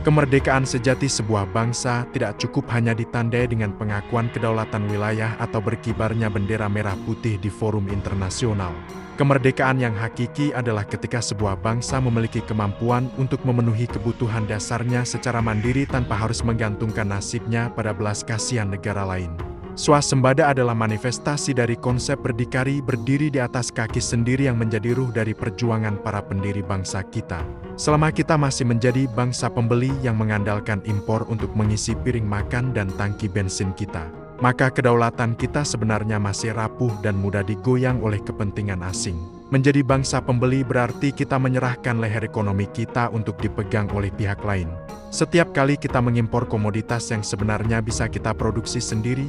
Kemerdekaan sejati sebuah bangsa tidak cukup hanya ditandai dengan pengakuan kedaulatan wilayah atau berkibarnya bendera merah putih di forum internasional. Kemerdekaan yang hakiki adalah ketika sebuah bangsa memiliki kemampuan untuk memenuhi kebutuhan dasarnya secara mandiri tanpa harus menggantungkan nasibnya pada belas kasihan negara lain. Swasembada adalah manifestasi dari konsep berdikari berdiri di atas kaki sendiri yang menjadi ruh dari perjuangan para pendiri bangsa kita. Selama kita masih menjadi bangsa pembeli yang mengandalkan impor untuk mengisi piring makan dan tangki bensin kita, maka kedaulatan kita sebenarnya masih rapuh dan mudah digoyang oleh kepentingan asing. Menjadi bangsa pembeli berarti kita menyerahkan leher ekonomi kita untuk dipegang oleh pihak lain. Setiap kali kita mengimpor komoditas yang sebenarnya bisa kita produksi sendiri,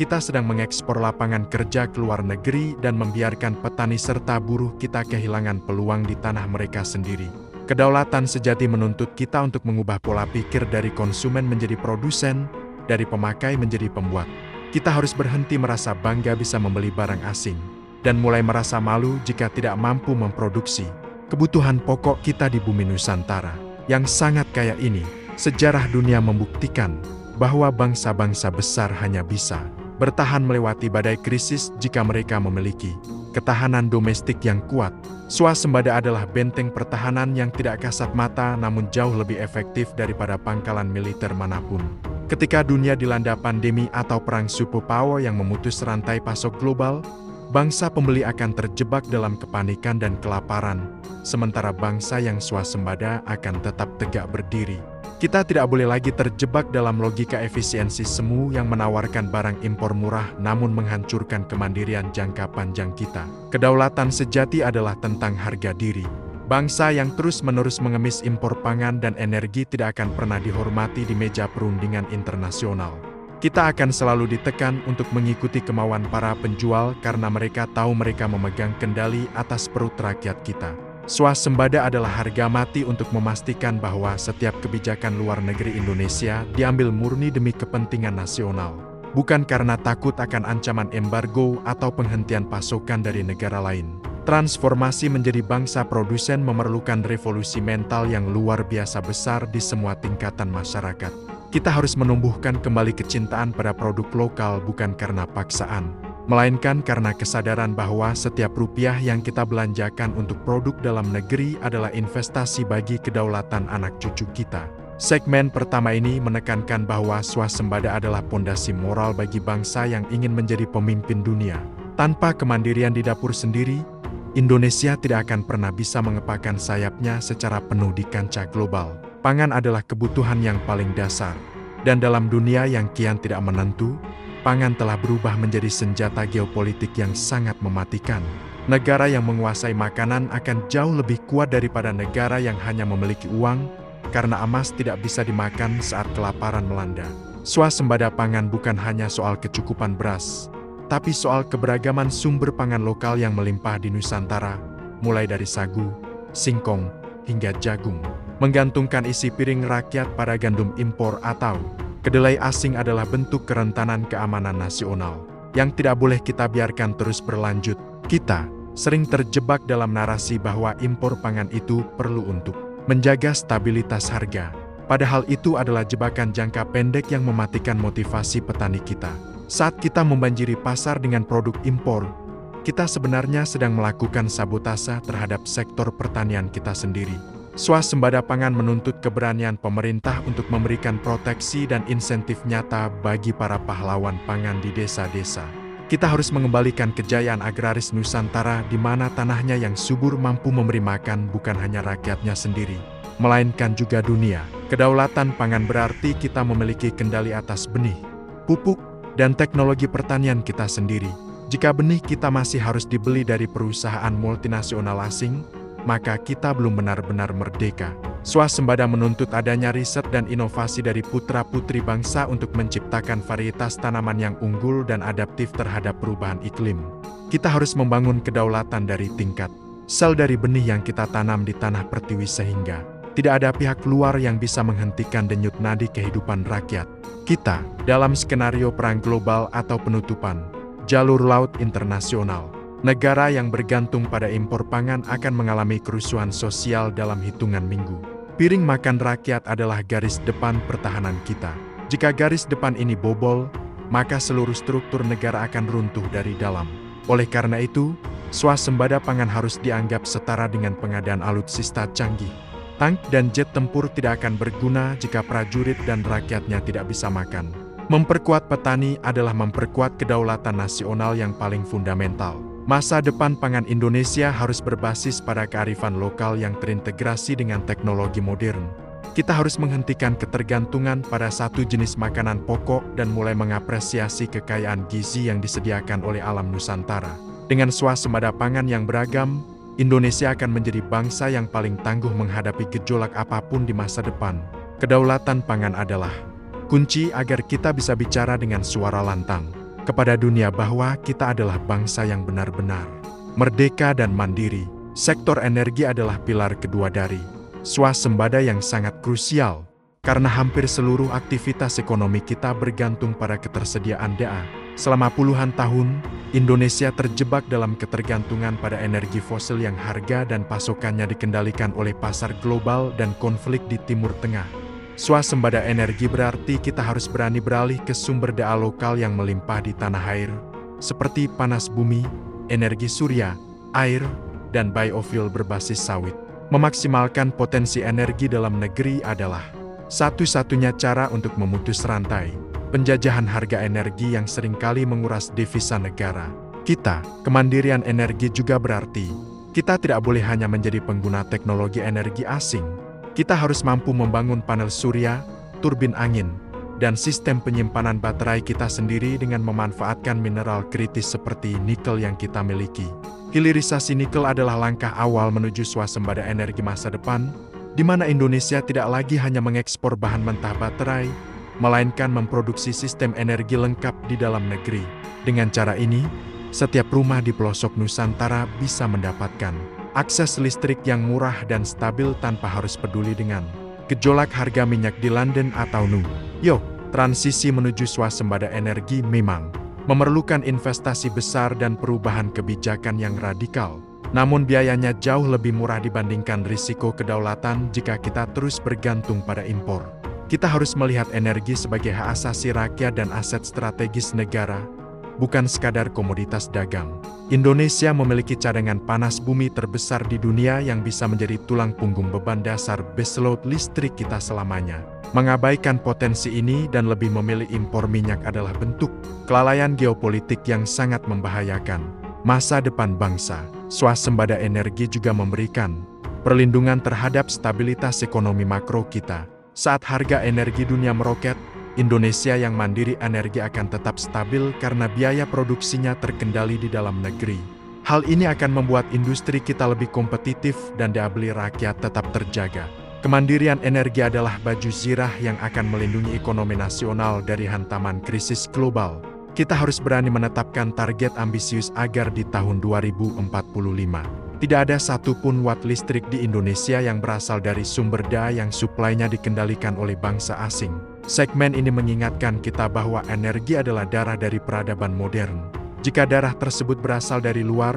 kita sedang mengekspor lapangan kerja ke luar negeri dan membiarkan petani serta buruh kita kehilangan peluang di tanah mereka sendiri. Kedaulatan sejati menuntut kita untuk mengubah pola pikir dari konsumen menjadi produsen, dari pemakai menjadi pembuat. Kita harus berhenti merasa bangga bisa membeli barang asing, dan mulai merasa malu jika tidak mampu memproduksi kebutuhan pokok kita di bumi Nusantara. Yang sangat kaya ini, sejarah dunia membuktikan bahwa bangsa-bangsa besar hanya bisa bertahan melewati badai krisis jika mereka memiliki ketahanan domestik yang kuat. Swasembada adalah benteng pertahanan yang tidak kasat mata namun jauh lebih efektif daripada pangkalan militer manapun. Ketika dunia dilanda pandemi atau perang superpower yang memutus rantai pasok global, bangsa pembeli akan terjebak dalam kepanikan dan kelaparan, sementara bangsa yang swasembada akan tetap tegak berdiri. Kita tidak boleh lagi terjebak dalam logika efisiensi semu yang menawarkan barang impor murah namun menghancurkan kemandirian jangka panjang kita. Kedaulatan sejati adalah tentang harga diri. Bangsa yang terus-menerus mengemis impor pangan dan energi tidak akan pernah dihormati di meja perundingan internasional. Kita akan selalu ditekan untuk mengikuti kemauan para penjual karena mereka tahu mereka memegang kendali atas perut rakyat kita. Swasembada adalah harga mati untuk memastikan bahwa setiap kebijakan luar negeri Indonesia diambil murni demi kepentingan nasional, bukan karena takut akan ancaman embargo atau penghentian pasokan dari negara lain. Transformasi menjadi bangsa produsen memerlukan revolusi mental yang luar biasa besar di semua tingkatan masyarakat. Kita harus menumbuhkan kembali kecintaan pada produk lokal bukan karena paksaan, melainkan karena kesadaran bahwa setiap rupiah yang kita belanjakan untuk produk dalam negeri adalah investasi bagi kedaulatan anak cucu kita. Segmen pertama ini menekankan bahwa swasembada adalah pondasi moral bagi bangsa yang ingin menjadi pemimpin dunia. Tanpa kemandirian di dapur sendiri, Indonesia tidak akan pernah bisa mengepakkan sayapnya secara penuh di kancah global. Pangan adalah kebutuhan yang paling dasar, dan dalam dunia yang kian tidak menentu, pangan telah berubah menjadi senjata geopolitik yang sangat mematikan. Negara yang menguasai makanan akan jauh lebih kuat daripada negara yang hanya memiliki uang, karena emas tidak bisa dimakan saat kelaparan melanda. Swasembada pangan bukan hanya soal kecukupan beras, tapi soal keberagaman sumber pangan lokal yang melimpah di Nusantara, mulai dari sagu, singkong, hingga jagung. Menggantungkan isi piring rakyat pada gandum impor atau kedelai asing adalah bentuk kerentanan keamanan nasional yang tidak boleh kita biarkan terus berlanjut. Kita sering terjebak dalam narasi bahwa impor pangan itu perlu untuk menjaga stabilitas harga. Padahal itu adalah jebakan jangka pendek yang mematikan motivasi petani kita. Saat kita membanjiri pasar dengan produk impor, kita sebenarnya sedang melakukan sabotase terhadap sektor pertanian kita sendiri. Swasembada pangan menuntut keberanian pemerintah untuk memberikan proteksi dan insentif nyata bagi para pahlawan pangan di desa-desa. Kita harus mengembalikan kejayaan agraris Nusantara di mana tanahnya yang subur mampu memberi makan bukan hanya rakyatnya sendiri, melainkan juga dunia. Kedaulatan pangan berarti kita memiliki kendali atas benih, pupuk, dan teknologi pertanian kita sendiri. Jika benih kita masih harus dibeli dari perusahaan multinasional asing, maka kita belum benar-benar merdeka. Swasembada menuntut adanya riset dan inovasi dari putra-putri bangsa untuk menciptakan varietas tanaman yang unggul dan adaptif terhadap perubahan iklim. Kita harus membangun kedaulatan dari tingkat sel dari benih yang kita tanam di tanah pertiwi sehingga tidak ada pihak luar yang bisa menghentikan denyut nadi kehidupan rakyat kita dalam skenario perang global atau penutupan jalur laut internasional. Negara yang bergantung pada impor pangan akan mengalami kerusuhan sosial dalam hitungan minggu. Piring makan rakyat adalah garis depan pertahanan kita. Jika garis depan ini bobol, maka seluruh struktur negara akan runtuh dari dalam. Oleh karena itu, swasembada pangan harus dianggap setara dengan pengadaan alutsista canggih. Tank dan jet tempur tidak akan berguna jika prajurit dan rakyatnya tidak bisa makan. Memperkuat petani adalah memperkuat kedaulatan nasional yang paling fundamental. Masa depan pangan Indonesia harus berbasis pada kearifan lokal yang terintegrasi dengan teknologi modern. Kita harus menghentikan ketergantungan pada satu jenis makanan pokok dan mulai mengapresiasi kekayaan gizi yang disediakan oleh alam Nusantara. Dengan swasembada pangan yang beragam, Indonesia akan menjadi bangsa yang paling tangguh menghadapi gejolak apapun di masa depan. Kedaulatan pangan adalah kunci agar kita bisa bicara dengan suara lantang kepada dunia bahwa kita adalah bangsa yang benar-benar merdeka dan mandiri. Sektor energi adalah pilar kedua dari swasembada yang sangat krusial, karena hampir seluruh aktivitas ekonomi kita bergantung pada ketersediaan DA. Selama puluhan tahun, Indonesia terjebak dalam ketergantungan pada energi fosil yang harga dan pasokannya dikendalikan oleh pasar global dan konflik di Timur Tengah. Swasembada energi berarti kita harus berani beralih ke sumber daya lokal yang melimpah di tanah air, seperti panas bumi, energi surya, air, dan biofuel berbasis sawit. Memaksimalkan potensi energi dalam negeri adalah satu-satunya cara untuk memutus rantai penjajahan harga energi yang seringkali menguras devisa negara. Kemandirian energi juga berarti kita tidak boleh hanya menjadi pengguna teknologi energi asing. Kita harus mampu membangun panel surya, turbin angin, dan sistem penyimpanan baterai kita sendiri dengan memanfaatkan mineral kritis seperti nikel yang kita miliki. Hilirisasi nikel adalah langkah awal menuju swasembada energi masa depan, di mana Indonesia tidak lagi hanya mengekspor bahan mentah baterai, melainkan memproduksi sistem energi lengkap di dalam negeri. Dengan cara ini, setiap rumah di pelosok Nusantara bisa mendapatkan akses listrik yang murah dan stabil tanpa harus peduli dengan gejolak harga minyak di London atau New York. Transisi menuju swasembada energi memang memerlukan investasi besar dan perubahan kebijakan yang radikal. Namun biayanya jauh lebih murah dibandingkan risiko kedaulatan jika kita terus bergantung pada impor. Kita harus melihat energi sebagai hak asasi rakyat dan aset strategis negara, bukan sekadar komoditas dagang. Indonesia memiliki cadangan panas bumi terbesar di dunia yang bisa menjadi tulang punggung beban dasar baseload listrik kita selamanya. Mengabaikan potensi ini dan lebih memilih impor minyak adalah bentuk kelalaian geopolitik yang sangat membahayakan masa depan bangsa. Swasembada energi juga memberikan perlindungan terhadap stabilitas ekonomi makro kita. Saat harga energi dunia meroket, Indonesia yang mandiri energi akan tetap stabil karena biaya produksinya terkendali di dalam negeri. Hal ini akan membuat industri kita lebih kompetitif dan daya beli rakyat tetap terjaga. Kemandirian energi adalah baju zirah yang akan melindungi ekonomi nasional dari hantaman krisis global. Kita harus berani menetapkan target ambisius agar di tahun 2045, tidak ada satupun watt listrik di Indonesia yang berasal dari sumber daya yang suplainya dikendalikan oleh bangsa asing. Segmen ini mengingatkan kita bahwa energi adalah darah dari peradaban modern. Jika darah tersebut berasal dari luar,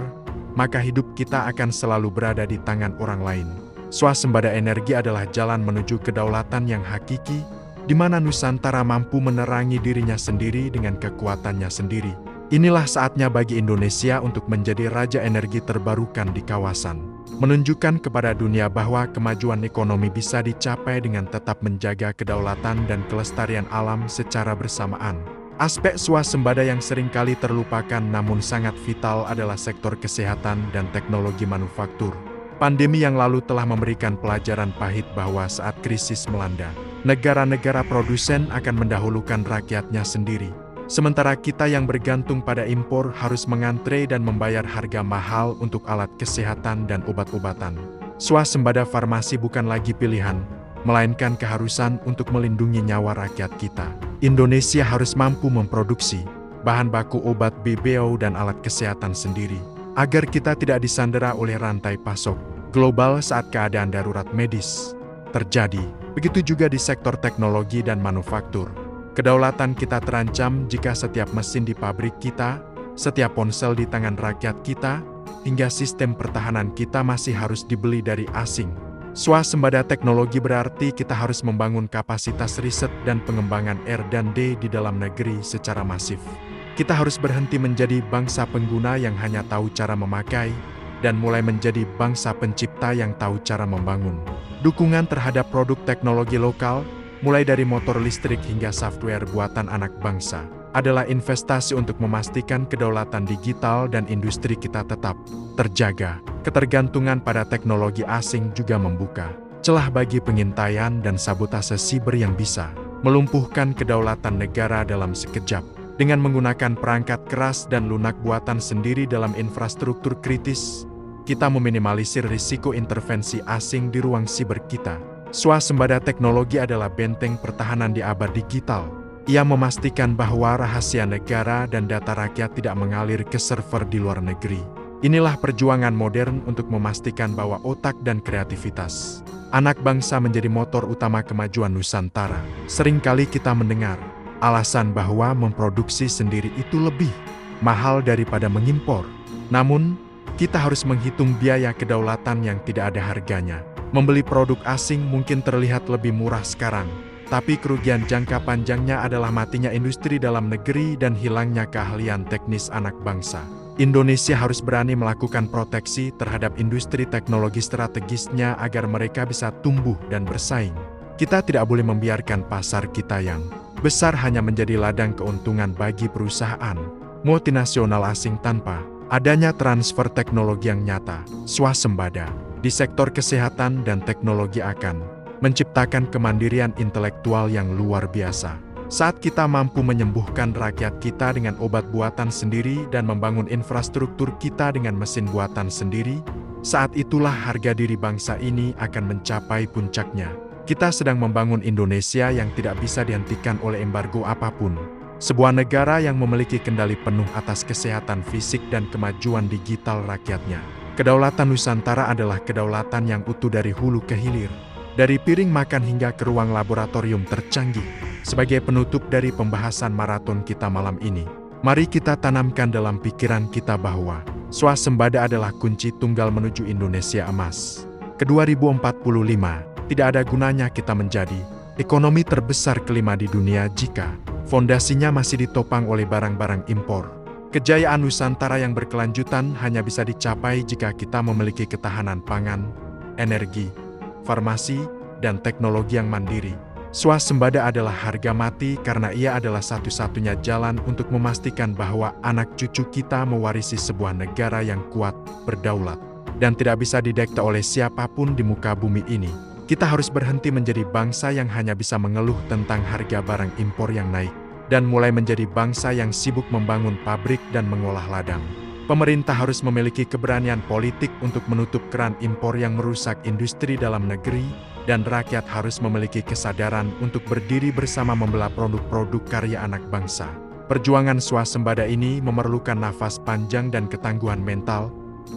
maka hidup kita akan selalu berada di tangan orang lain. Swasembada energi adalah jalan menuju kedaulatan yang hakiki, di mana Nusantara mampu menerangi dirinya sendiri dengan kekuatannya sendiri. Inilah saatnya bagi Indonesia untuk menjadi raja energi terbarukan di kawasan, menunjukkan kepada dunia bahwa kemajuan ekonomi bisa dicapai dengan tetap menjaga kedaulatan dan kelestarian alam secara bersamaan. Aspek swasembada yang seringkali terlupakan namun sangat vital adalah sektor kesehatan dan teknologi manufaktur. Pandemi yang lalu telah memberikan pelajaran pahit bahwa saat krisis melanda, negara-negara produsen akan mendahulukan rakyatnya sendiri. Sementara kita yang bergantung pada impor harus mengantre dan membayar harga mahal untuk alat kesehatan dan obat-obatan. Swasembada farmasi bukan lagi pilihan, melainkan keharusan untuk melindungi nyawa rakyat kita. Indonesia harus mampu memproduksi bahan baku obat BBO dan alat kesehatan sendiri, agar kita tidak disandera oleh rantai pasok global saat keadaan darurat medis terjadi. Begitu juga di sektor teknologi dan manufaktur. Kedaulatan kita terancam jika setiap mesin di pabrik kita, setiap ponsel di tangan rakyat kita, hingga sistem pertahanan kita masih harus dibeli dari asing. Swasembada teknologi berarti kita harus membangun kapasitas riset dan pengembangan R&D di dalam negeri secara masif. Kita harus berhenti menjadi bangsa pengguna yang hanya tahu cara memakai, dan mulai menjadi bangsa pencipta yang tahu cara membangun. Dukungan terhadap produk teknologi lokal, mulai dari motor listrik hingga software buatan anak bangsa, adalah investasi untuk memastikan kedaulatan digital dan industri kita tetap terjaga. Ketergantungan pada teknologi asing juga membuka celah bagi pengintaian dan sabotase siber yang bisa melumpuhkan kedaulatan negara dalam sekejap. Dengan menggunakan perangkat keras dan lunak buatan sendiri dalam infrastruktur kritis, kita meminimalisir risiko intervensi asing di ruang siber kita. Swasembada teknologi adalah benteng pertahanan di abad digital. Ia memastikan bahwa rahasia negara dan data rakyat tidak mengalir ke server di luar negeri. Inilah perjuangan modern untuk memastikan bahwa otak dan kreativitas anak bangsa menjadi motor utama kemajuan Nusantara. Seringkali kita mendengar alasan bahwa memproduksi sendiri itu lebih mahal daripada mengimpor. Namun, kita harus menghitung biaya kedaulatan yang tidak ada harganya. Membeli produk asing mungkin terlihat lebih murah sekarang, tapi kerugian jangka panjangnya adalah matinya industri dalam negeri dan hilangnya keahlian teknis anak bangsa. Indonesia harus berani melakukan proteksi terhadap industri teknologi strategisnya agar mereka bisa tumbuh dan bersaing. Kita tidak boleh membiarkan pasar kita yang besar hanya menjadi ladang keuntungan bagi perusahaan multinasional asing tanpa adanya transfer teknologi yang nyata. Swasembada di sektor kesehatan dan teknologi akan menciptakan kemandirian intelektual yang luar biasa. Saat kita mampu menyembuhkan rakyat kita dengan obat buatan sendiri dan membangun infrastruktur kita dengan mesin buatan sendiri, saat itulah harga diri bangsa ini akan mencapai puncaknya. Kita sedang membangun Indonesia yang tidak bisa dihentikan oleh embargo apapun. Sebuah negara yang memiliki kendali penuh atas kesehatan fisik dan kemajuan digital rakyatnya. Kedaulatan Nusantara adalah kedaulatan yang utuh dari hulu ke hilir. Dari piring makan hingga ke ruang laboratorium tercanggih. Sebagai penutup dari pembahasan maraton kita malam ini, mari kita tanamkan dalam pikiran kita bahwa swasembada adalah kunci tunggal menuju Indonesia emas. Ke 2045. Tidak ada gunanya kita menjadi ekonomi terbesar kelima di dunia jika fondasinya masih ditopang oleh barang-barang impor. Kejayaan Nusantara yang berkelanjutan hanya bisa dicapai jika kita memiliki ketahanan pangan, energi, farmasi, dan teknologi yang mandiri. Swasembada adalah harga mati karena ia adalah satu-satunya jalan untuk memastikan bahwa anak cucu kita mewarisi sebuah negara yang kuat, berdaulat, dan tidak bisa didekta oleh siapapun di muka bumi ini. Kita harus berhenti menjadi bangsa yang hanya bisa mengeluh tentang harga barang impor yang naik, dan mulai menjadi bangsa yang sibuk membangun pabrik dan mengolah ladang. Pemerintah harus memiliki keberanian politik untuk menutup keran impor yang merusak industri dalam negeri, dan rakyat harus memiliki kesadaran untuk berdiri bersama membelah produk-produk karya anak bangsa. Perjuangan swasembada ini memerlukan nafas panjang dan ketangguhan mental,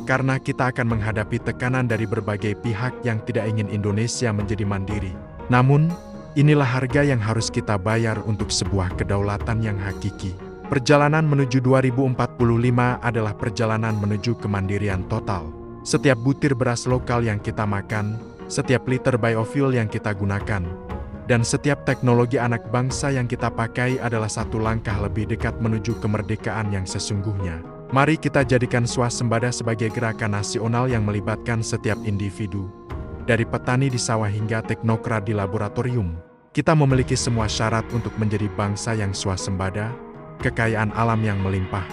karena kita akan menghadapi tekanan dari berbagai pihak yang tidak ingin Indonesia menjadi mandiri. Namun, inilah harga yang harus kita bayar untuk sebuah kedaulatan yang hakiki. Perjalanan menuju 2045 adalah perjalanan menuju kemandirian total. Setiap butir beras lokal yang kita makan, setiap liter biofuel yang kita gunakan, dan setiap teknologi anak bangsa yang kita pakai adalah satu langkah lebih dekat menuju kemerdekaan yang sesungguhnya. Mari kita jadikan swasembada sebagai gerakan nasional yang melibatkan setiap individu. Dari petani di sawah hingga teknokrat di laboratorium, kita memiliki semua syarat untuk menjadi bangsa yang swasembada, kekayaan alam yang melimpah,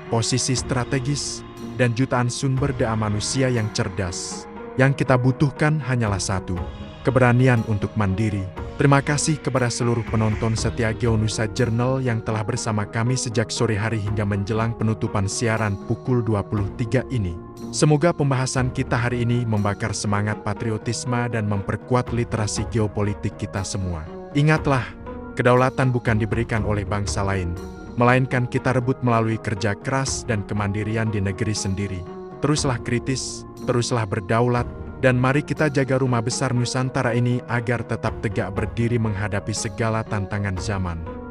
posisi strategis, dan jutaan sumber daya manusia yang cerdas. Yang kita butuhkan hanyalah satu, keberanian untuk mandiri. Terima kasih kepada seluruh penonton setia Geonusa Journal yang telah bersama kami sejak sore hari hingga menjelang penutupan siaran pukul 23 ini. Semoga pembahasan kita hari ini membakar semangat patriotisme dan memperkuat literasi geopolitik kita semua. Ingatlah, kedaulatan bukan diberikan oleh bangsa lain, melainkan kita rebut melalui kerja keras dan kemandirian di negeri sendiri. Teruslah kritis, teruslah berdaulat, dan mari kita jaga rumah besar Nusantara ini agar tetap tegak berdiri menghadapi segala tantangan zaman.